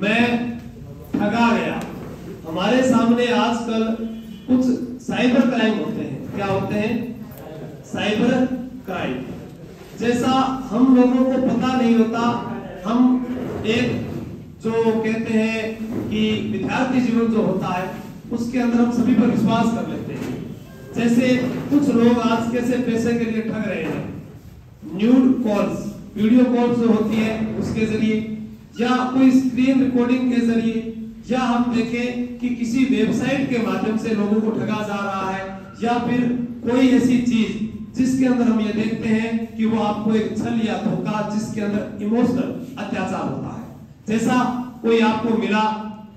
मैं ठगा गया। हमारे सामने आजकल कुछ साइबर क्राइम होते हैं। क्या होते हैं? Cyber crime. जैसा हम लोगों को पता नहीं होता, हम एक जो कहते हैं कि विद्यार्थी जीवन जो होता है उसके अंदर हम सभी पर विश्वास कर लेते हैं। जैसे कुछ लोग आज कैसे पैसे के लिए ठग रहे हैं, न्यूड कॉल्स, वीडियो कॉल्स जो होती है उसके जरिए, या कोई स्क्रीन रिकॉर्डिंग के जरिए, या हम देखें कि किसी वेबसाइट के माध्यम से लोगों को ठगा जा रहा है, या फिर कोई ऐसी चीज जिसके अंदर हम ये देखते हैं कि वो आपको एक छल या धोखा, जिसके अंदर इमोशनल अत्याचार होता है। जैसा कोई आपको मिला,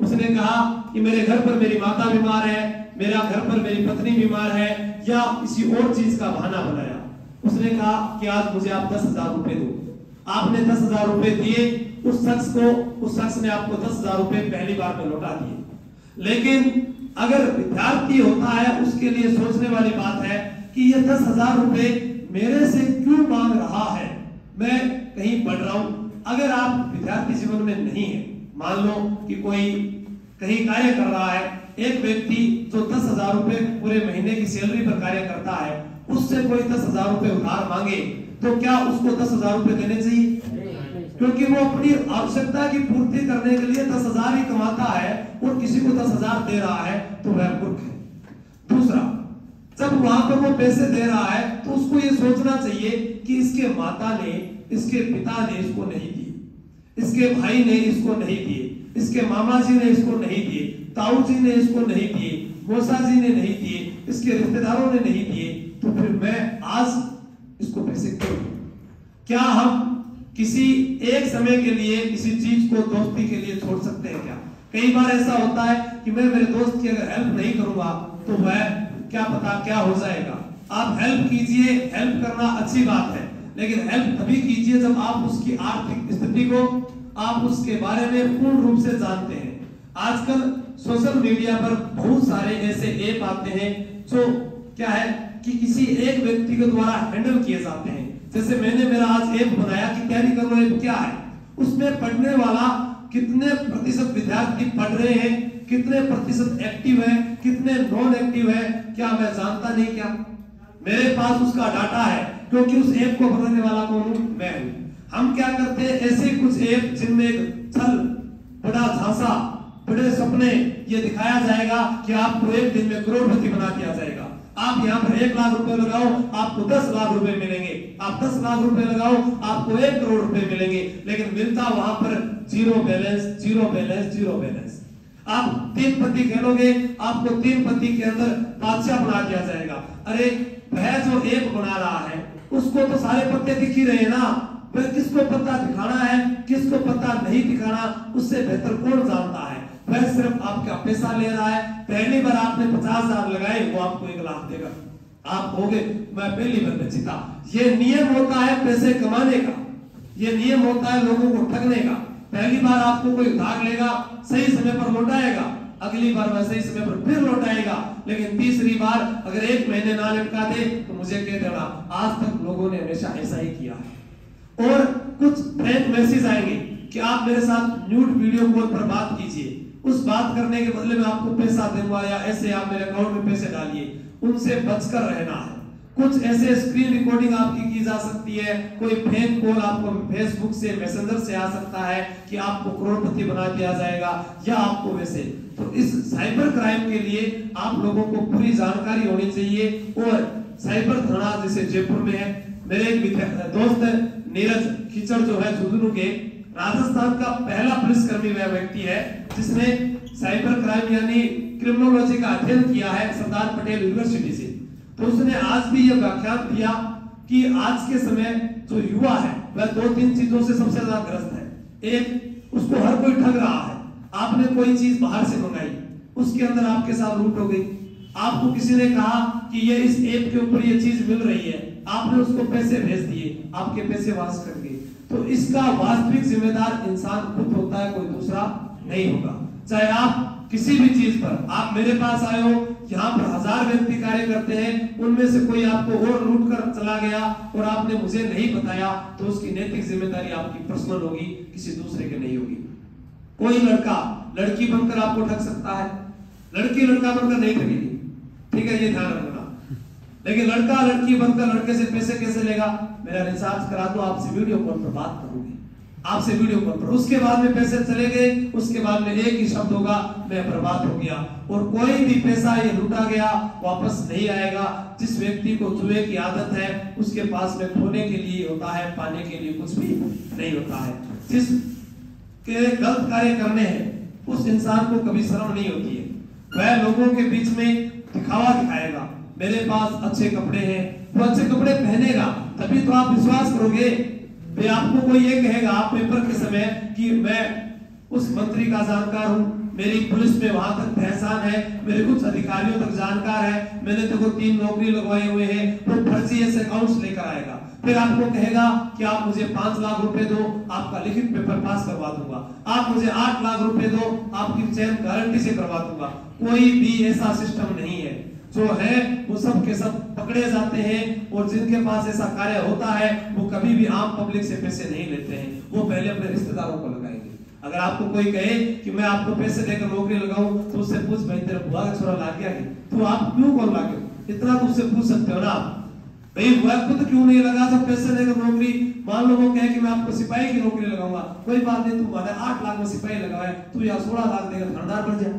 उसने कहा कि मेरे घर पर मेरी माता बीमार है, मेरा घर पर मेरी पत्नी बीमार है, या किसी और चीज का बहाना बनाया। उसने कहा कि आज मुझे आप 10,000 रुपए दो। आपने 10,000 रुपए दिए उस शख्स ने आपको 10,000 रुपए पहली बार में लौटा दिए। लेकिन अगर विद्यार्थी होता है, उसके लिए सोचने वाली बात है कि ये 10,000 रुपए मेरे से क्यों मांग रहा है, मैं कहीं पढ़ रहा हूं। अगर आप विद्यार्थी जीवन में नहीं है, मान लो कि कोई कहीं कार्य कर रहा है, एक व्यक्ति जो 10,000 रुपए पूरे महीने की सैलरी पर कार्य करता है, उससे कोई 10,000 रुपए उधार मांगे तो क्या उसको 10,000 रुपए देने चाहिए? क्योंकि वो अपनी आवश्यकता की पूर्ति करने के लिए 10,000 ही कमाता है और किसी को 10,000 दे रहा है तो वह मूर्ख है। दूसरा, जब वहां पर वो पैसे दे रहा है तो उसको ये सोचना चाहिए कि इसके माता ने, इसके पिता ने इसको नहीं दिए, इसके भाई ने इसको नहीं दिए, इसके मामा जी ने इसको नहीं दिए, ताऊ जी ने इसको नहीं दिए, मौसा जी ने नहीं दिए, इसके रिश्तेदारों ने नहीं दिए, तो फिर मैं आज इसको पैसे क्यों? क्या हम किसी एक समय के लिए किसी चीज को दोस्ती के लिए छोड़ सकते हैं क्या? कई बार ऐसा होता है कि मैं मेरे दोस्त की अगर हेल्प नहीं करूंगा तो वह क्या पता क्या हो जाएगा। आप हेल्प कीजिए, हेल्प करना अच्छी बात है, लेकिन हेल्प तभी कीजिए जब आप उसकी आर्थिक स्थिति को, आप उसके बारे में पूर्ण रूप से जानते हैं। आजकल सोशल मीडिया पर बहुत सारे ऐसे ऐप आते हैं जो क्या है कि किसी एक व्यक्ति के द्वारा हैंडल किए जाते हैं। जैसे मैंने मेरा आज ऐप बनाया कि तैयारी करो ऐप क्या है, उसमें पढ़ने वाला कितने प्रतिशत विद्यार्थी पढ़ रहे हैं, कितने प्रतिशत एक्टिव है, कितने नॉन एक्टिव है, क्या मैं जानता नहीं? क्या मेरे पास उसका डाटा है, क्योंकि उस ऐप को बनाने वाला कौन हूं? मैं हूं। हम क्या करते हैं, ऐसे कुछ ऐप जिनमें छल, बड़ा झांसा, बड़े सपने ये दिखाया जाएगा कि आपको एक दिन में करोड़पति बना दिया जाएगा। आप यहाँ पर 1 लाख रुपए लगाओ आपको 10 लाख रुपए मिलेंगे, आप 10 लाख रुपए लगाओ आपको 1 करोड़ रुपए मिलेंगे, लेकिन मिलता वहां पर zero balance, zero balance, zero balance. आप 3 पत्ती खेलोगे, आपको 3 पत्ती के अंदर बादशाह बना दिया जाएगा। अरे वह जो एक बना रहा है उसको तो सारे पत्ते दिख ही रहे ना, वह किसको पत्ता दिखाना है, किसको पत्ता नहीं दिखाना, उससे बेहतर कौन जानता है। वह सिर्फ आपका पैसा ले रहा है। पहली बार आपने 50,000 लगाए, वो आपको 1 लाख देगा। आप कहोगे मैं पहली बार में जीता। ये नियम होता है पैसे कमाने का, ये नियम होता है लोगों को ठगने का। पहली बार आपको कोई उधार लेगा, सही समय पर लौटाएगा, अगली बार वह सही समय पर फिर लौटाएगा, लेकिन तीसरी बार अगर 1 महीने ना लौटा दे तो मुझे कह देना। आज तक लोगों ने हमेशा ऐसा ही किया है। और कुछ फ्रेंड मैसेज आएंगे कि आप मेरे साथ न्यूड वीडियो कॉल पर बात कीजिए, उस बात करने के बदले में आपको पैसा दूंगा, या ऐसे आप मेरे अकाउंट में पैसे डालिए। उनसे बचकर रहना है। कुछ ऐसे स्क्रीन रिकॉर्डिंग आपकी की जा सकती है, कोई फेक कॉल आपको फेसबुक से, मैसेंजर से आ सकता है कि आपको करोड़पति बना दिया जाएगा, या आपको वैसे। तो इस साइबर क्राइम के लिए आप लोगों को पूरी जानकारी होनी चाहिए। और साइबर थाना जैसे जयपुर में है, मेरे एक दोस्त नीरज खिचड़ जो है झुंझुनू के, राजस्थान का पहला पुलिसकर्मी वह व्यक्ति है जिसने साइबर क्राइम यानी क्रिमिनोलॉजी का अध्ययन किया है सरदार पटेल यूनिवर्सिटी से। तो उसने आज भी यह व्याख्यान दिया कि आज के समय जो युवा है वह 2-3 चीजों से सबसे ज्यादा ग्रस्त है। एक, उसको हर कोई ठग रहा है। आपने कोई चीज बाहर से मंगाई, उसके अंदर आपके साथ लूट हो गई। आपको किसी ने कहा कि ये इस ऐप के ऊपर ये चीज मिल रही है, आपने उसको पैसे भेज दिए, आपके पैसे वापस कर गए। तो इसका वास्तविक जिम्मेदार इंसान खुद होता है, कोई दूसरा नहीं होगा। चाहे आप किसी भी चीज पर, आप मेरे पास आए हो, यहाँ पर 1000 व्यक्ति कार्य करते हैं, उनमें से कोई आपको और लूट कर चला गया और आपने मुझे नहीं बताया, तो उसकी नैतिक जिम्मेदारी आपकी पर्सनल होगी, किसी दूसरे की नहीं होगी। कोई लड़का लड़की बनकर आपको ठग सकता है, लड़की लड़का बनकर नहीं ठगेगी, ठीक है, ये ध्यान रखना। लेकिन लड़का लड़की बनकर लड़के से पैसे कैसे लेगा? मेरा रिचार्ज करा दो, आपसे वीडियो कॉल पर बात करूंगी, आपसे वीडियो कॉल पर, उसके बाद में पैसे चले गए, उसके बाद में एक ही शब्द होगा, मैं बर्बाद हो गया। और कोई भी पैसा ये लूटा गया वापस नहीं आएगा। जिस व्यक्ति को जुए की आदत है उसके पास में खोने के लिए होता है, पाने के लिए कुछ भी नहीं होता है। जिस के गलत कार्य करने हैं उस इंसान को कभी शर्म नहीं होती है, वह लोगों के बीच में दिखावा दिखाएगा, मेरे पास अच्छे कपड़े हैं, वो अच्छे कपड़े पहनेगा, तभी तो आप विश्वास करोगे। वे आपको कोई ये कहेगा आप पेपर के समय कि मैं उस मंत्री का जानकार हूं, मेरी पुलिस में वहां तक पहचान है, मेरे कुछ अधिकारियों तक जानकार है, मैंने तो 3 नौकरी लगवाए हुए हैं, वो फर्जी ऐसे अकाउंट्स लेकर आएगा, फिर आपको कहेगा कि आप मुझे 5 लाख रुपए दो, आपका लिखित पेपर पास करवा दूंगा, आप मुझे 8 लाख रुपए दो, आपकी चैन गारंटी से करवा दूंगा। कोई भी ऐसा सिस्टम नहीं है, जो है वो सब के सब पकड़े जाते हैं। और जिनके पास ऐसा कार्य होता है वो कभी भी आम पब्लिक से पैसे नहीं लेते हैं, वो पहले अपने रिश्तेदारों को लगाएंगे। अगर आपको कोई कहे कि मैं आपको पैसे देकर नौकरी लगाऊं तो उससे पूछ भाई तेरा बुआ का छोरा लाग गया है, तो आप क्यों कौन लागे, इतना तो उससे पूछ सकते हो ना भाई, बुआ खुद क्यों नहीं लगा जब पैसे देकर नौकरी। मान लो वो कहे कि मैं आपको सिपाही की नौकरी लगाऊंगा, कोई बात नहीं, तू 8 लाख में सिपाही लगाए, तू या 16 लाख देकर थानेदार बन जा,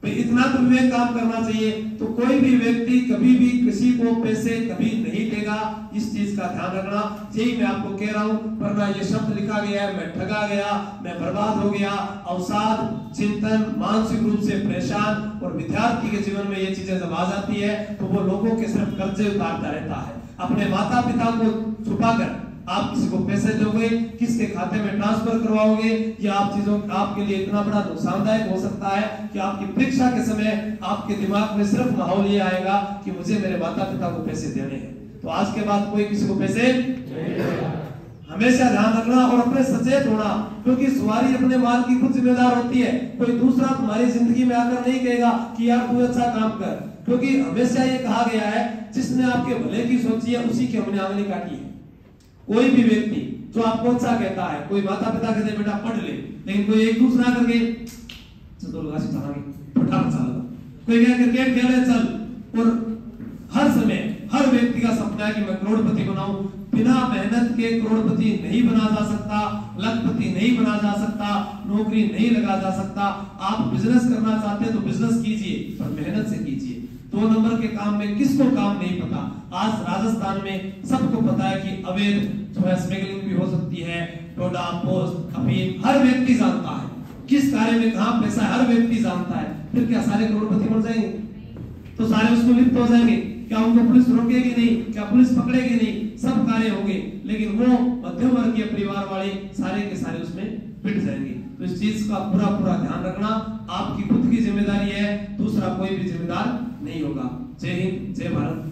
इतना तो विवेक काम करना चाहिए। तो कोई भी व्यक्ति कभी भी किसी को पैसे कभी नहीं देगा, इस चीज का ध्यान रखना। यही मैं आपको कह रहा हूं, वरना ये शब्द लिखा गया है, मैं ठगा गया, मैं बर्बाद हो गया, अवसाद, चिंतन, मानसिक रूप से परेशान। और विद्यार्थी के जीवन में ये चीजें जब आ जाती है तो वो लोगों के सिर्फ कर्जे उतारता रहता है, अपने माता पिता को छुपाकर आप किसी को पैसे दोगे, किसके खाते में ट्रांसफर करवाओगे, या आप चीजों आपके लिए इतना बड़ा नुकसानदायक हो सकता है कि आपकी परीक्षा के समय आपके दिमाग में सिर्फ माहौल ये आएगा कि मुझे मेरे माता पिता को पैसे देने हैं। तो आज के बाद कोई किसी को पैसे हमेशा ध्यान रखना और अपने सचेत होना, क्योंकि सवारी अपने माल की खुद जिम्मेदार होती है। कोई दूसरा तुम्हारी जिंदगी में आकर नहीं कहेगा कि यार तू अच्छा काम कर, क्योंकि हमेशा ये कहा गया है जिसने आपके भले की सोची है उसी की हमने आंगली काटी है। कोई भी व्यक्ति जो आपको अच्छा कहता है, कोई माता पिता कहते बेटा पढ़ ले, लेकिन कोई एक दूसरा करके चलो लगा से चलाएंगे फटाफट चला, कोई कह क्रिकेट खेले चल, और हर समय हर व्यक्ति का सपना है कि मैं करोड़पति बनाऊं। बिना मेहनत के करोड़पति नहीं बना जा सकता, लखपति नहीं बना जा सकता, नौकरी नहीं लगा जा सकता। आप बिजनेस करना चाहते हैं तो बिजनेस कीजिए, पर मेहनत से कीजिए। 2 नंबर के काम में किसको काम नहीं पता। आज राजस्थान में सबको पता है कि अवैध जो है स्मगलिंग भी हो सकती है, डोडा पोस्ट अफीम, हर व्यक्ति जानता है किस कार्य में कहां पैसा है, हर व्यक्ति जानता है। फिर क्या सारे करोड़पति बन जाएंगे? तो सारे उसको लिप्त हो जाएंगे? क्या उनको पुलिस रोकेगी नहीं? क्या पुलिस पकड़ेगी नहीं? सब कार्य होंगे, लेकिन वो मध्यम वर्गीय परिवार वाले सारे के सारे उसमें पिट जाएंगे। तो इस चीज का पूरा ध्यान रखना, आपकी खुद की जिम्मेदारी है, दूसरा कोई भी जिम्मेदार नहीं होगा। जय हिंद, जय भारत।